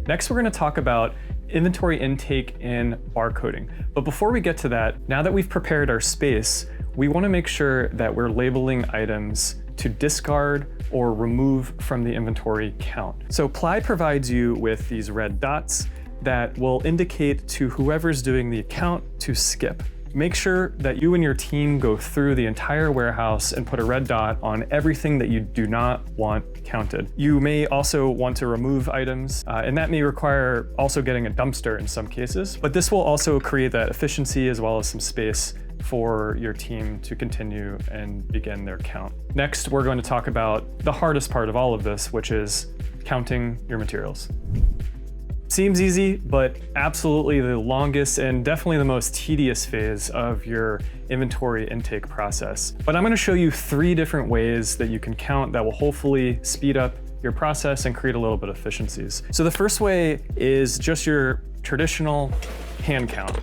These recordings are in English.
Next, we're going to talk about inventory intake and barcoding. But before we get to that, now that we've prepared our space, we want to make sure that we're labeling items to discard or remove from the inventory count. So Ply provides you with these red dots that will indicate to whoever's doing the account to skip. Make sure that you and your team go through the entire warehouse and put a red dot on everything that you do not want counted. You may also want to remove items, and that may require also getting a dumpster in some cases, but this will also create that efficiency as well as some space for your team to continue and begin their count. Next, we're going to talk about the hardest part of all of this, which is counting your materials. Seems easy, but absolutely the longest and definitely the most tedious phase of your inventory intake process. But I'm going to show you 3 different ways that you can count that will hopefully speed up your process and create a little bit of efficiencies. So the first way is just your traditional hand count.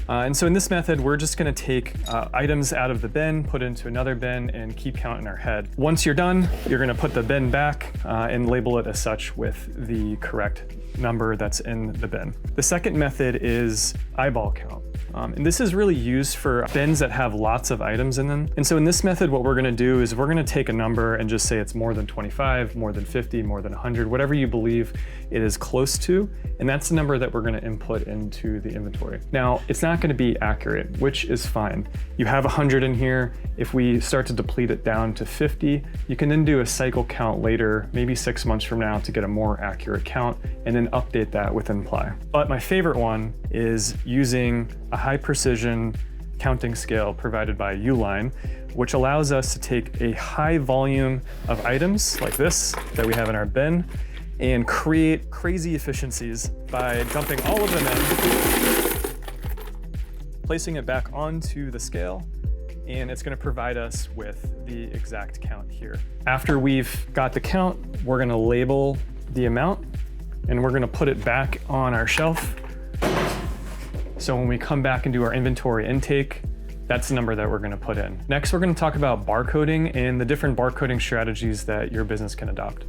And so in this method, we're just going to take items out of the bin, put into another bin, and keep count in our head. Once you're done, you're going to put the bin back and label it as such with the correct number that's in the bin. The second method is eyeball count. And this is really used for bins that have lots of items in them. And so in this method, what we're going to do is we're going to take a number and just say it's more than 25, more than 50, more than 100, whatever you believe it is close to. And that's the number that we're going to input into the inventory. Now, it's not going to be accurate, which is fine. You have 100 in here. If we start to deplete it down to 50, you can then do a cycle count later, maybe 6 months from now, to get a more accurate count and then update that within Ply. But my favorite one is using a high precision counting scale provided by Uline, which allows us to take a high volume of items like this that we have in our bin and create crazy efficiencies by dumping all of them in, placing it back onto the scale, and it's going to provide us with the exact count here. After we've got the count, we're going to label the amount and we're going to put it back on our shelf. So when we come back and do our inventory intake, that's the number that we're going to put in. Next, we're going to talk about barcoding and the different barcoding strategies that your business can adopt.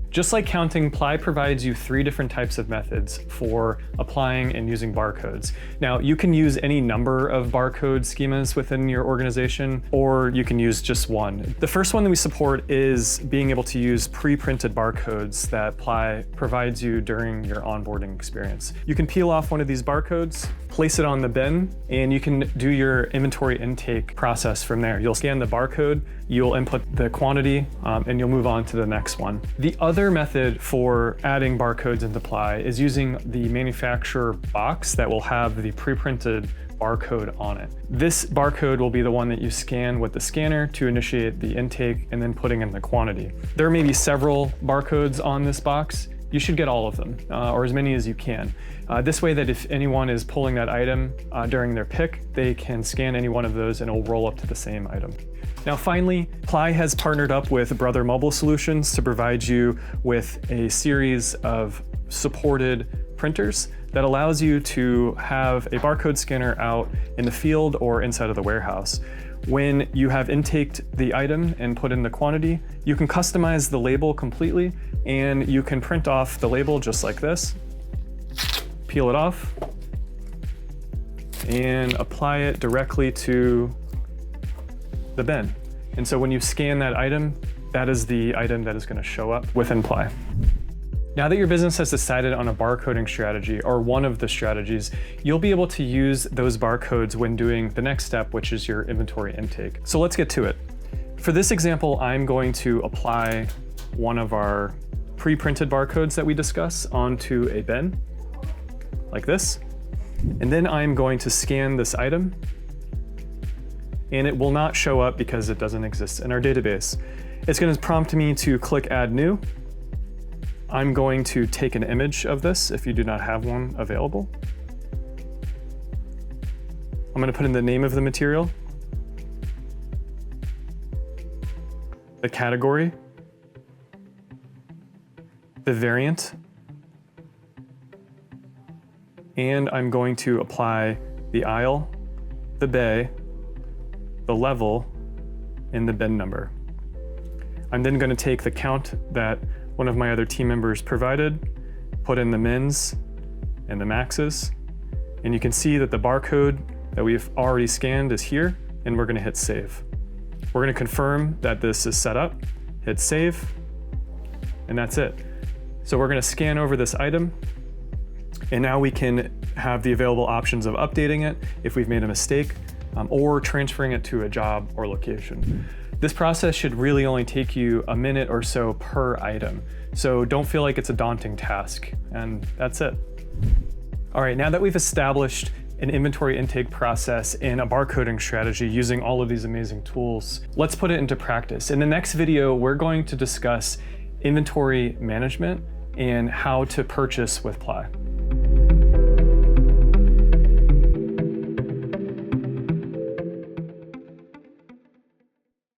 Just like counting, Ply provides you 3 different types of methods for applying and using barcodes. Now, you can use any number of barcode schemas within your organization, or you can use just one. The first one that we support is being able to use pre-printed barcodes that Ply provides you during your onboarding experience. You can peel off one of these barcodes, place it on the bin, and you can do your inventory intake process from there. You'll scan the barcode, you'll input the quantity, and you'll move on to the next one. The other method for adding barcodes into Ply is using the manufacturer box that will have the pre-printed barcode on it. This barcode will be the one that you scan with the scanner to initiate the intake and then putting in the quantity. There may be several barcodes on this box. You should get all of them, or as many as you can. This way that if anyone is pulling that item during their pick, they can scan any one of those and it will roll up to the same item. Now finally, Ply has partnered up with Brother Mobile Solutions to provide you with a series of supported printers that allows you to have a barcode scanner out in the field or inside of the warehouse. When you have intaked the item and put in the quantity, you can customize the label completely, and you can print off the label just like this, peel it off, and apply it directly to the bin. And so when you scan that item, that is the item that is going to show up within Ply. Now that your business has decided on a barcoding strategy, or one of the strategies, you'll be able to use those barcodes when doing the next step, which is your inventory intake. So let's get to it. For this example, I'm going to apply one of our pre-printed barcodes that we discuss onto a bin, like this. And then I'm going to scan this item, and it will not show up because it doesn't exist in our database. It's going to prompt me to click Add New. I'm going to take an image of this if you do not have one available. I'm going to put in the name of the material, the category, the variant, and I'm going to apply the aisle, the bay, the level, and the bin number. I'm then going to take the count that one of my other team members provided put in the mins and the maxes, and you can see that the barcode that we've already scanned is here, and we're gonna hit save. We're gonna confirm that this is set up, hit save, and that's it. So we're gonna scan over this item, and now we can have the available options of updating it if we've made a mistake, or transferring it to a job or location. This process should really only take you a minute or so per item, so don't feel like it's a daunting task, and that's it. All right, now that we've established an inventory intake process and a barcoding strategy using all of these amazing tools, let's put it into practice. In the next video, we're going to discuss inventory management and how to purchase with Ply.